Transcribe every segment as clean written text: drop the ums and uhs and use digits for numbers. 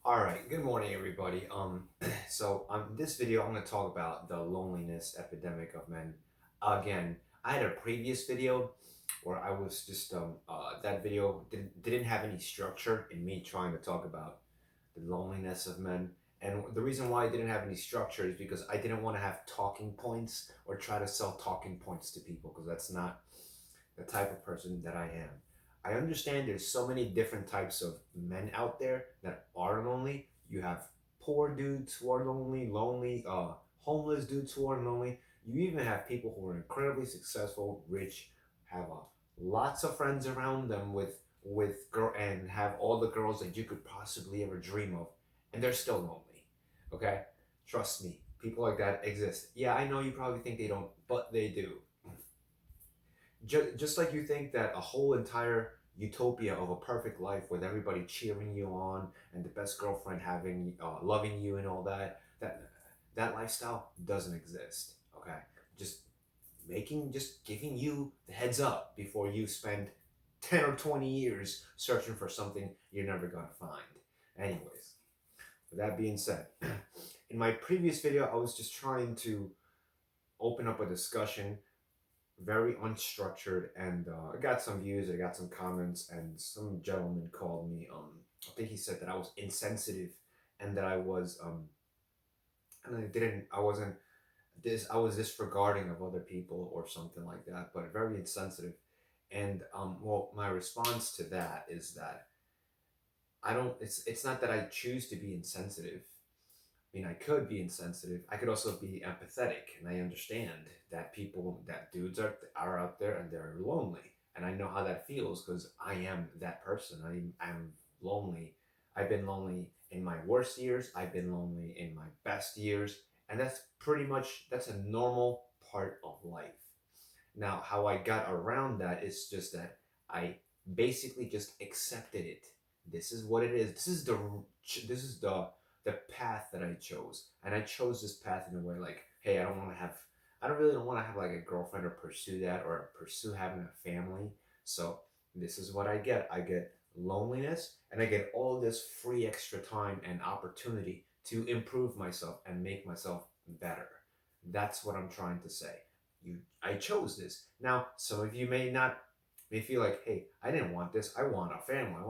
All right, good morning, everybody. This video, I'm going to talk about the loneliness epidemic of men. Again, I had a previous video where I was just that video didn't have any structure in me trying to talk about the loneliness of men. And the reason why I didn't have any structure is because I didn't want to have talking points or try to sell talking points to people because that's not the type of person that I am. I understand there's so many different types of men out there that are lonely. You have poor dudes who are lonely, homeless dudes who are lonely. You even have people who are incredibly successful, rich, have lots of friends around them with girl and have all the girls that you could possibly ever dream of, and they're still lonely. Okay, trust me, people like that exist. Yeah, I know you probably think they don't, but they do. Just like you think that a whole entire utopia of a perfect life with everybody cheering you on and the best girlfriend having loving you and all that lifestyle doesn't exist. Okay, just just giving you the heads up before you spend 10 or 20 years searching for something you're never gonna find. Anyways, with that being said, in my previous video I was just trying to open up a discussion, very unstructured, and I got some views, I got some comments, and some gentleman called me. I think he said that I was insensitive, and that and I wasn't I was disregarding of other people or something like that, but very insensitive. And well, my response to that is that I don't. It's not that I choose to be insensitive. I mean, I could be insensitive. I could also be empathetic, and I understand that dudes are out there and they're lonely, and I know how that feels because I am that person. I'm lonely. I've been lonely in my worst years. I've been lonely in my best years, and that's a normal part of life. Now, how I got around that is just that I basically just accepted it. This is what it is. This is the path that I chose, and I chose this path in a way like, hey, I don't really don't want to have like a girlfriend or pursue that or pursue having a family. So this is what I get. I get loneliness, and I get all this free extra time and opportunity to improve myself and make myself better. That's what I'm trying to say. I chose this. Now, some of you may feel like, hey, I didn't want this. I want a family.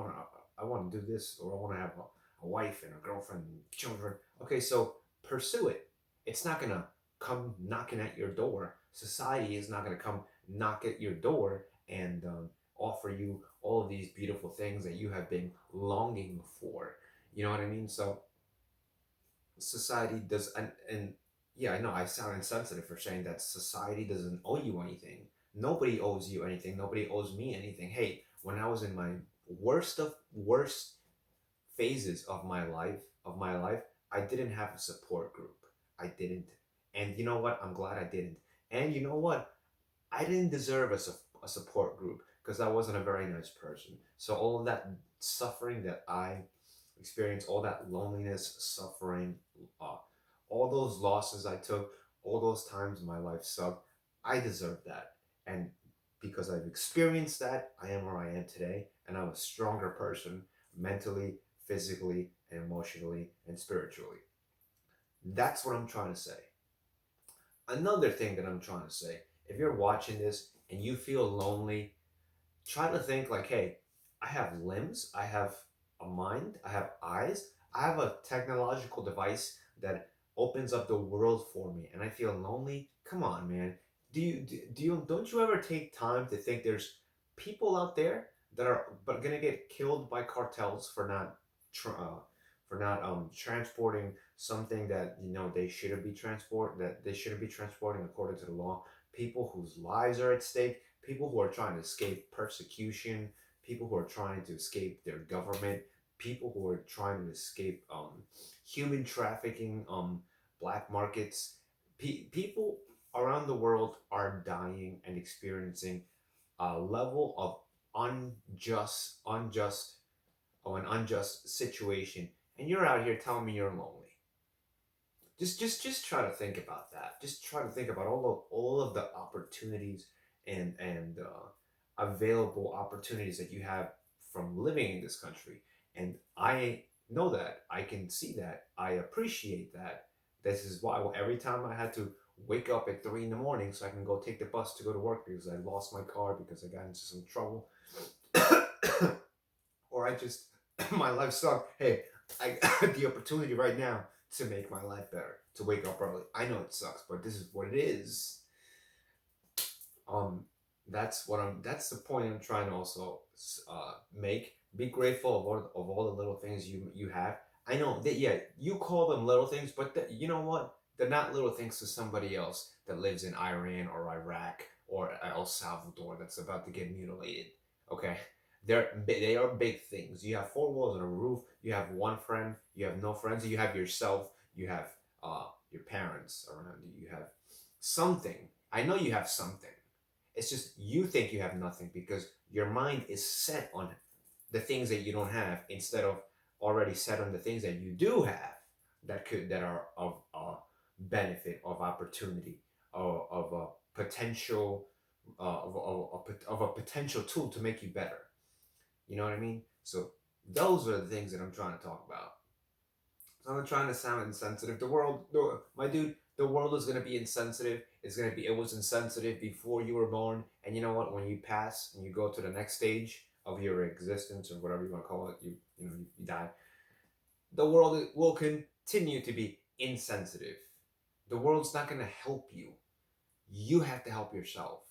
I want to do this, or I want to have a wife and a girlfriend and children. Okay, so pursue it. It's not gonna come knocking at your door. Society is not gonna come knock at your door and offer you all of these beautiful things that you have been longing for. You know what I mean? So society does, and yeah, I know I sound insensitive for saying that society doesn't owe you anything. Nobody owes you anything. Nobody owes me anything. Hey, when I was in my worst phases of my life, I didn't have a support group. I didn't. And you know what? I'm glad I didn't. And you know what? I didn't deserve a support group because I wasn't a very nice person. So all of that suffering that I experienced, all that loneliness, suffering, uh, all those losses I took, all those times my life sucked, I deserve that. And because I've experienced that, I am where I am today, and I'm a stronger person mentally, physically, and emotionally, and spiritually. That's what I'm trying to say. Another thing that I'm trying to say, if you're watching this and you feel lonely, try to think like, hey, I have limbs, I have a mind, I have eyes, I have a technological device that opens up the world for me, and I feel lonely. Come on, man. Don't you ever take time to think there's people out there that are but gonna get killed by cartels for not transporting something that they shouldn't be transporting according to the law. People whose lives are at stake, people who are trying to escape persecution, people who are trying to escape their government, people who are trying to escape human trafficking, black markets. People around the world are dying and experiencing a level of an unjust situation, and you're out here telling me you're lonely. Just try to think about that. Just try to think about all of the opportunities and available opportunities that you have from living in this country. And I know that. I can see that. I appreciate that. This is why every time I had to wake up at 3 in the morning so I can go take the bus to go to work because I lost my car because I got into some trouble, or I just my life sucked. Hey, I got the opportunity right now to make my life better, to wake up early. I know it sucks, but this is what it is. Um, that's the point I'm trying to also make. Be grateful of all the little things you have. I know that, yeah, you call them little things, but you know what? They're not little things to somebody else that lives in Iran or Iraq or El Salvador that's about to get mutilated. Okay, they are big things. You have four walls and a roof. You have one friend. You have no friends. You have yourself. You have your parents around you. You have something. I know you have something. It's just you think you have nothing because your mind is set on the things that you don't have instead of already set on the things that you do have that are of benefit, of opportunity, of a potential of a potential tool to make you better. You know what I mean? So those are the things that I'm trying to talk about. So I'm not trying to sound insensitive. My dude, the world is gonna be insensitive. It was insensitive before you were born. And you know what? When you pass and you go to the next stage of your existence or whatever you want to call it, you die. The world will continue to be insensitive. The world's not gonna help you. You have to help yourself.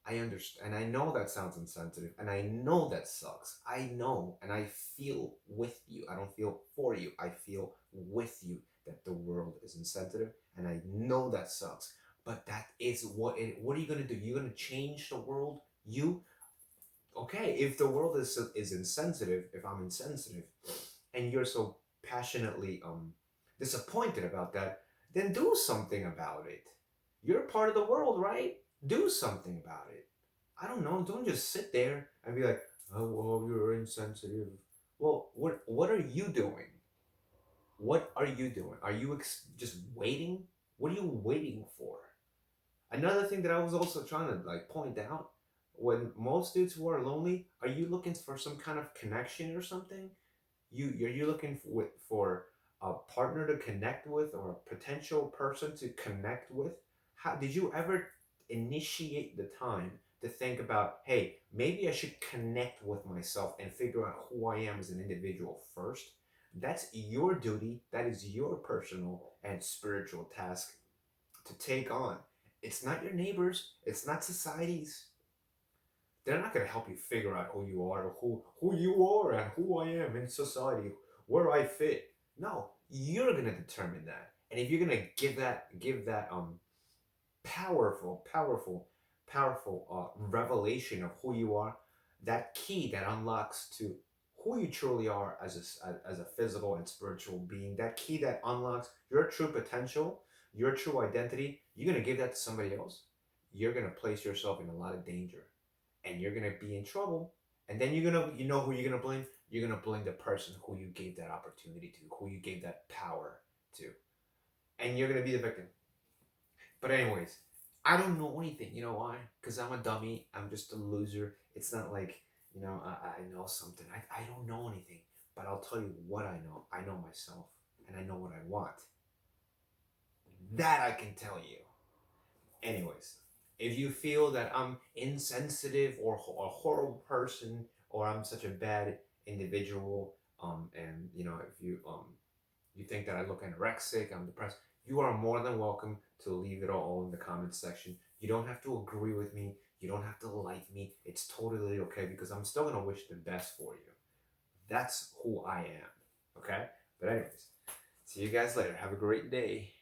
I understand, and I know that sounds insensitive, and I know that sucks. I know, and I feel with you. I don't feel for you. I feel with you that the world is insensitive, and I know that sucks. But that is what are you gonna do? You're gonna change the world. You okay? If the world is insensitive, if I'm insensitive, and you're so passionately disappointed about that, then do something about it. You're part of the world, right? Do something about it. I don't know. Don't just sit there and be like, "Oh, well, you're insensitive." Well, what are you doing? What are you doing? Are you just waiting? What are you waiting for? Another thing that I was also trying to like point out, when most dudes who are lonely, are you looking for some kind of connection or something? You're looking for a partner to connect with or a potential person to connect with. How did you ever initiate the time to think about, hey, maybe I should connect with myself and figure out who I am as an individual first? That's your duty. That is your personal and spiritual task to take on. It's not your neighbors. It's not society's. They're not going to help you figure out who you are, or who you are, and who I am in society, where I fit. No, you're going to determine that. And if you're going to give that powerful, powerful, powerful revelation of who you are, that key that unlocks to who you truly are as a physical and spiritual being, that key that unlocks your true potential, your true identity, you're going to give that to somebody else. You're going to place yourself in a lot of danger, and you're gonna be in trouble. And then you know who you're gonna blame? You're gonna blame the person who you gave that opportunity to, who you gave that power to, and you're gonna be the victim. But anyways, I don't know anything. You know why? Because I'm a dummy. I'm just a loser. It's not like I know something. I don't know anything. But I'll tell you what I know. I know myself, and I know what I want. That I can tell you. Anyways, if you feel that I'm insensitive or a horrible person or I'm such a bad individual, and if you think that I look anorexic, I'm depressed, you are more than welcome to leave it all in the comments section. You don't have to agree with me. You don't have to like me. It's totally okay because I'm still gonna wish the best for you. That's who I am. Okay? But anyways, see you guys later. Have a great day.